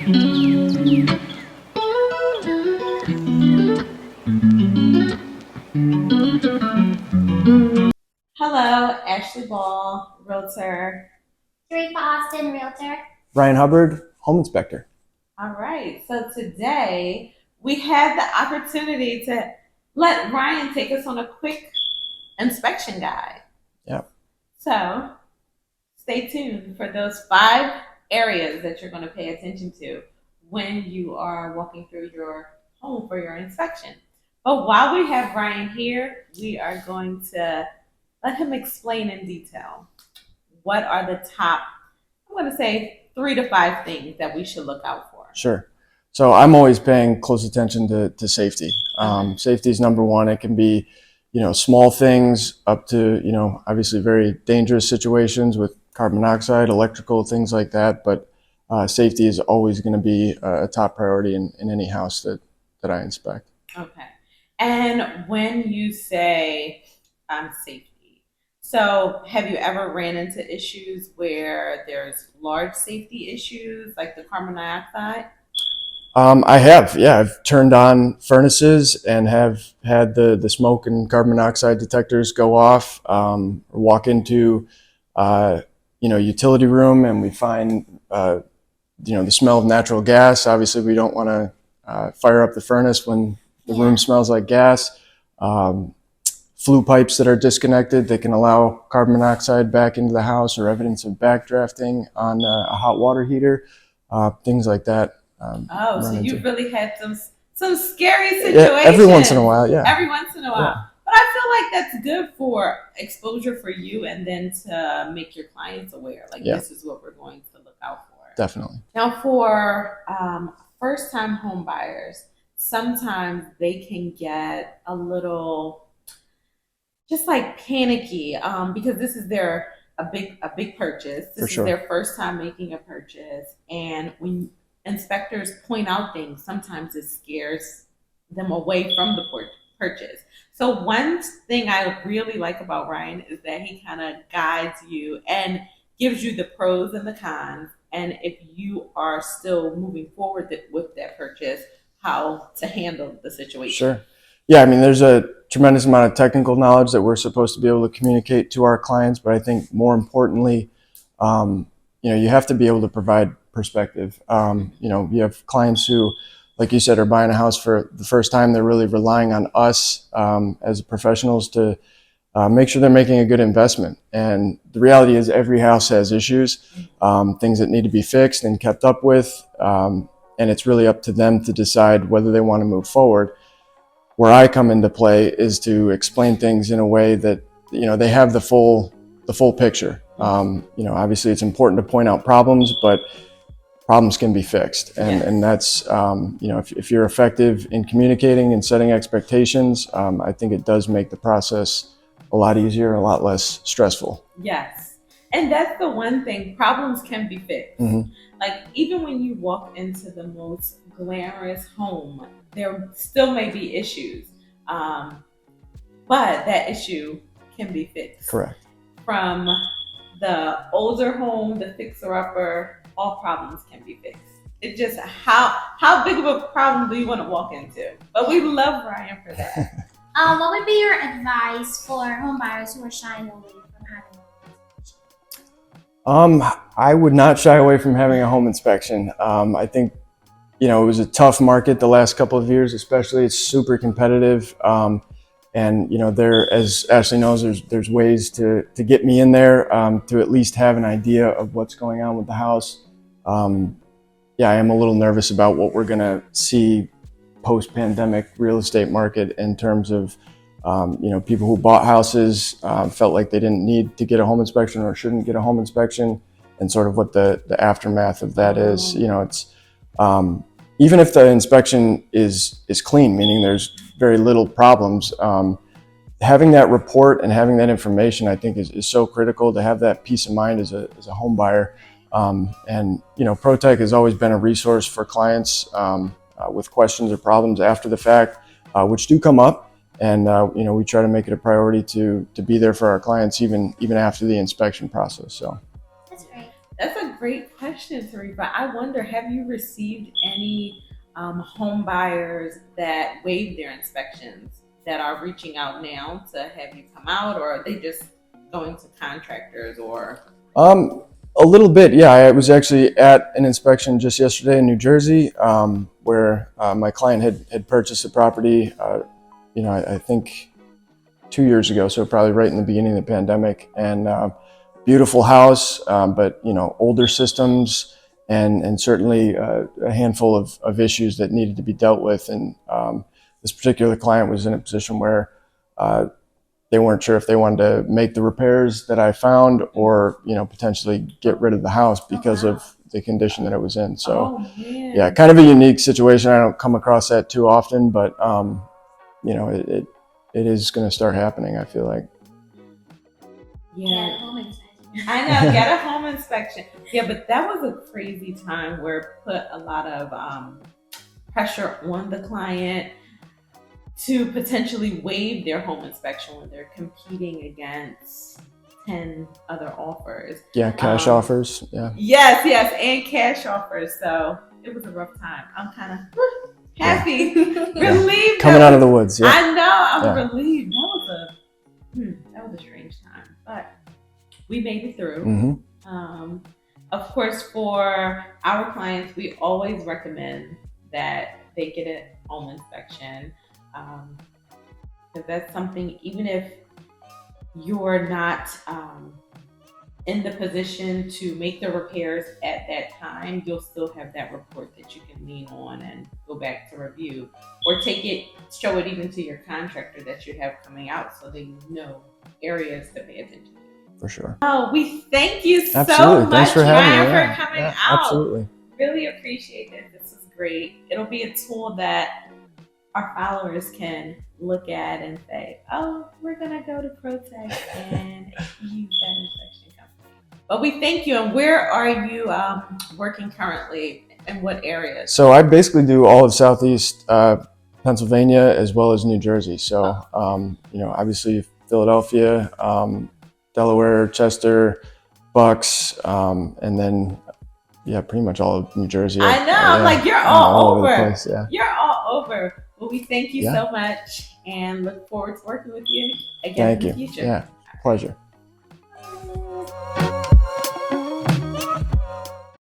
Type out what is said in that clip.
Hello, Ashley Ball, realtor. Tahrifa Austin, realtor. Ryan Hubbard, home inspector. All right, so today we had the opportunity to let Ryan take us on a quick inspection guide. Yep. So stay tuned for those 5 areas that you're going to pay attention to when you are walking through your home for your inspection. But while we have Ryan here, we are going to let him explain in detail what are the top, I'm going to say 3 to 5 things that we should look out for. Sure. So I'm always paying close attention to safety. Safety is number one. It can be, small things up to, obviously very dangerous situations with carbon monoxide, electrical, things like that. But safety is always going to be a top priority in any house that I inspect. Okay. And when you say safety, so have you ever ran into issues where there's large safety issues like the carbon dioxide? I have, yeah. I've turned on furnaces and have had the smoke and carbon monoxide detectors go off. Walk into, utility room and we find, the smell of natural gas. Obviously, we don't want to fire up the furnace when the room smells like gas. Flue pipes that are disconnected that can allow carbon monoxide back into the house, or evidence of backdrafting on a hot water heater, things like that. So you've really had some scary situations. Yeah, every once in a while, yeah. Every once in a while. Yeah. But I feel like that's good for exposure for you, and then to make your clients aware, like this is what we're going to look out for. Definitely. Now, for first-time home buyers, sometimes they can get a little just like panicky because this is a big purchase. This is their first time making a purchase, and when inspectors point out things, sometimes it scares them away from the purchase. So one thing I really like about Ryan is that he kind of guides you and gives you the pros and the cons, and if you are still moving forward with that purchase, how to handle the situation. Sure. Yeah, I mean, there's a tremendous amount of technical knowledge that we're supposed to be able to communicate to our clients, but I think more importantly, you have to be able to provide perspective. You have clients who, like you said, are buying a house for the first time. They're really relying on us as professionals to make sure they're making a good investment. And the reality is every house has issues, things that need to be fixed and kept up with. And it's really up to them to decide whether they want to move forward. Where I come into play is to explain things in a way that, they have the full picture. Obviously it's important to point out problems, but problems can be fixed. And that's, if you're effective in communicating and setting expectations, I think it does make the process a lot easier, a lot less stressful. Yes. And that's the one thing, problems can be fixed. Mm-hmm. Like even when you walk into the most glamorous home, there still may be issues. But that issue can be fixed. Correct. From the older home, the fixer-upper, all problems can be fixed. It's just how big of a problem do you want to walk into? But we love Ryan for that. What would be your advice for home buyers who are shying away from having a home inspection? I would not shy away from having a home inspection. I think, it was a tough market the last couple of years, especially. It's super competitive. And, there, as Ashley knows, there's ways to get me in there, to at least have an idea of what's going on with the house. I am a little nervous about what we're going to see post-pandemic real estate market in terms of, people who bought houses, felt like they didn't need to get a home inspection or shouldn't get a home inspection, and sort of what the aftermath of that is. It's, even if the inspection is clean, meaning there's very little problems, having that report and having that information, I think is so critical to have that peace of mind as a home buyer. And ProTec has always been a resource for clients with questions or problems after the fact, which do come up. And we try to make it a priority to be there for our clients even after the inspection process. So That's great. That's a great question, Tahrifa. I wonder, have you received any home buyers that waived their inspections that are reaching out now to have you come out, or are they just going to contractors or? A little bit, yeah. I was actually at an inspection just yesterday in New Jersey, where my client had purchased a property, I think 2 years ago, so probably right in the beginning of the pandemic, and beautiful house, but older systems, and certainly a handful of issues that needed to be dealt with. And this particular client was in a position where they weren't sure if they wanted to make the repairs that I found, or potentially get rid of the house because of the condition that it was in. So, Oh man. yeah, kind of a unique situation. I don't come across that too often, but it is going to start happening, I feel like. Yeah. Home inspection. I know, get a home inspection. Yeah, but that was a crazy time where it put a lot of pressure on the client to potentially waive their home inspection when they're competing against 10 other offers. Yeah, cash offers. Yeah. Yes, and cash offers. So it was a rough time. I'm kind of happy, relieved. Coming out of the woods. Yeah. I know, I'm relieved. That was a strange time, but we made it through. Mm-hmm. Of course, for our clients, we always recommend that they get a home inspection. Because that's something, even if you're not in the position to make the repairs at that time, you'll still have that report that you can lean on and go back to review, or show it even to your contractor that you have coming out, so they know areas to pay attention to. For sure. Oh, we thank you so Absolutely. much, Thanks for having me. Ryan, for coming out. Absolutely. Really appreciate it. This is great. It'll be a tool that our followers can look at and say, oh, we're going to go to ProTec and use that inspection company. But we thank you. And where are you working currently? In what areas? So I basically do all of Southeast Pennsylvania as well as New Jersey. So, obviously Philadelphia, Delaware, Chester, Bucks, and then, pretty much all of New Jersey. I know. I'm like, you're all over. The place, yeah. You're all over. Well, we thank you so much and look forward to working with you again in the future. Yeah, pleasure.